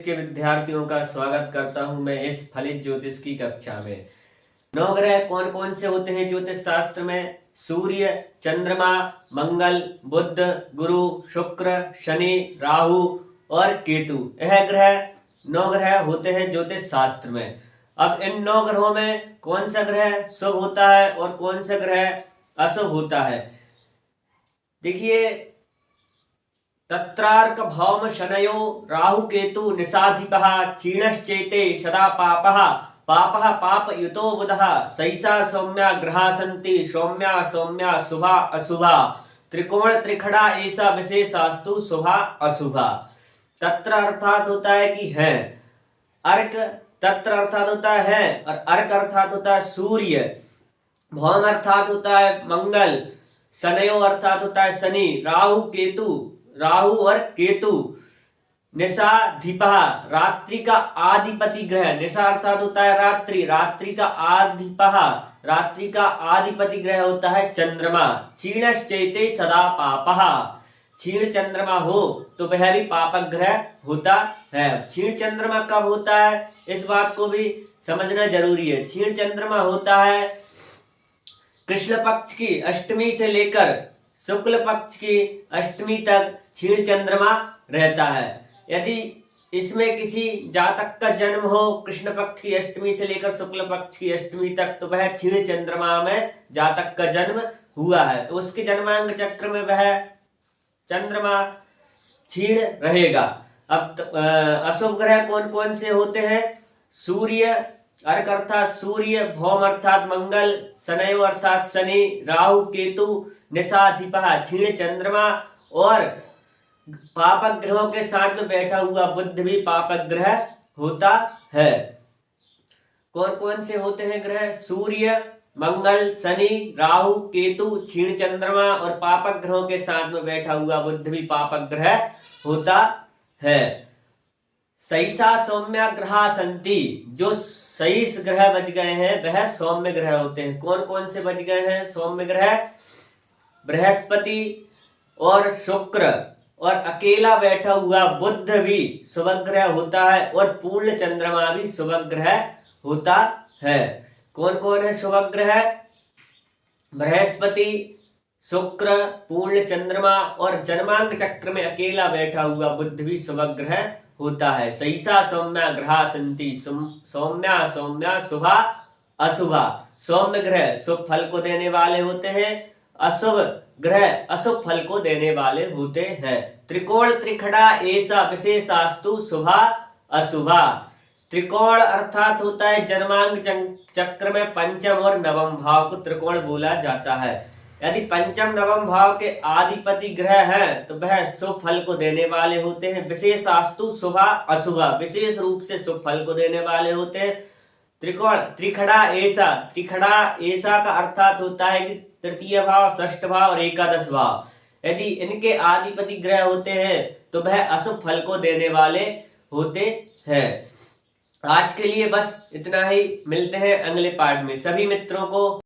के विद्यार्थियों का स्वागत करता हूं मैं इस फलित ज्योतिष की कक्षा में। नवग्रह कौन कौन से होते हैं ज्योतिष शास्त्र में? सूर्य, चंद्रमा, मंगल, बुध, गुरु, शुक्र, शनि, राहु और केतु। यह ग्रह 9 ग्रह होते हैं ज्योतिष शास्त्र में। अब इन 9 ग्रहों में कौन सा ग्रह शुभ होता है और कौन सा ग्रह अशुभ होता है? देखिए, तत्रार्क भौम शनयो राहु केतु निशाधिपः क्षीणश्चेते सदा पापः पापः पाप युतो बुधः सैसा सौम्या ग्रहा सन्ति सौम्या सौम्या शुभा अशुभा त्रिकोण त्रिखड़ा ऐसा विशेषास्तु शुभा अशुभा। तत्र अर्थात होता है कि है, अर्क तत्र अर्थात होता है और अर्क अर्थात होता है सूर्य, भौम अर्थात होता है मंगल, शनयो अर्थात होता है शनि, राहु और केतु, निशाधिपः रात्रि का आधिपति ग्रह, निशा अर्थात होता है रात्रि, रात्रि का आधिपः रात्रि का आधिपति ग्रह होता है चंद्रमा, क्षीणश्चैते सदा पापः, क्षीण चंद्रमा हो तो वह भी पापक ग्रह होता है। क्षीण चंद्रमा कब होता है इस बात को भी समझना जरूरी है। क्षीण चंद्रमा होता है कृष्ण पक्ष की अष्टमी से लेकर शुक्ल पक्ष की अष्टमी तक क्षीण चंद्रमा रहता है। यदि इसमें किसी जातक का जन्म हो कृष्ण पक्ष की अष्टमी से लेकर शुक्ल पक्ष की अष्टमी तक, तो वह क्षीण चंद्रमा में जातक का जन्म हुआ है, तो उसके जन्मांक चक्र में वह चंद्रमा क्षीण रहेगा। अब अशुभ ग्रह कौन कौन से होते हैं? सूर्य, अर्क अर्थात सूर्य, भौम अर्थात मंगल, शनयो अर्थात शनि, राहु केतु, निशाधिपः क्षीण चंद्रमा और पापक ग्रहों के साथ में बैठा हुआ बुध भी पापक ग्रह होता है। कौन कौन से होते हैं ग्रह? सूर्य, मंगल, शनि, राहु, केतु, क्षीण चंद्रमा और पापक ग्रहों के साथ में बैठा हुआ बुध भी पापक ग्रह होता है। सैसा सौम्या ग्रहा संति, जो 23 ग्रह बच गए हैं वह सौम्य ग्रह होते हैं। कौन कौन से बच गए हैं सौम्य ग्रह? बृहस्पति और शुक्र और अकेला बैठा हुआ बुध भी शुभ ग्रह होता है और पूर्ण चंद्रमा भी शुभ ग्रह होता है। कौन कौन है शुभ ग्रह? बृहस्पति, शुक्र, पूर्ण चंद्रमा और जन्मांक चक्र में अकेला बैठा हुआ बुध भी शुभ ग्रह होता है। सैसा सौम्या ग्रहा संति, सौम्या सौम्या शुभा अशुभा। सौम्य ग्रह शुभ फल को देने वाले होते हैं, अशुभ ग्रह अशुभ फल को देने वाले होते हैं। त्रिकोण त्रिखड़ा ऐसा विशेषास्तु शुभा अशुभा। त्रिकोण अर्थात होता है जन्मांक चक्र में पंचम और नवम भाव को त्रिकोण बोला जाता है। यदि पंचम नवम भाव के आधिपति ग्रह हैं तो वह शुभ फल को देने वाले होते हैं। विशेषास्तु शुभा अशुभा, विशेष रूप से शुभ फल को देने वाले होते हैं। त्रिकोण त्रिखड़ा ऐसा, त्रिखड़ा ऐसा का अर्थात होता है कि तृतीय भाव, षष्ठ भाव और एकादश भाव, यदि इनके आधिपति ग्रह होते हैं तो वह अशुभ फल को देने वाले होते हैं। आज के लिए बस इतना ही, मिलते हैं अगले पार्ट में। सभी मित्रों को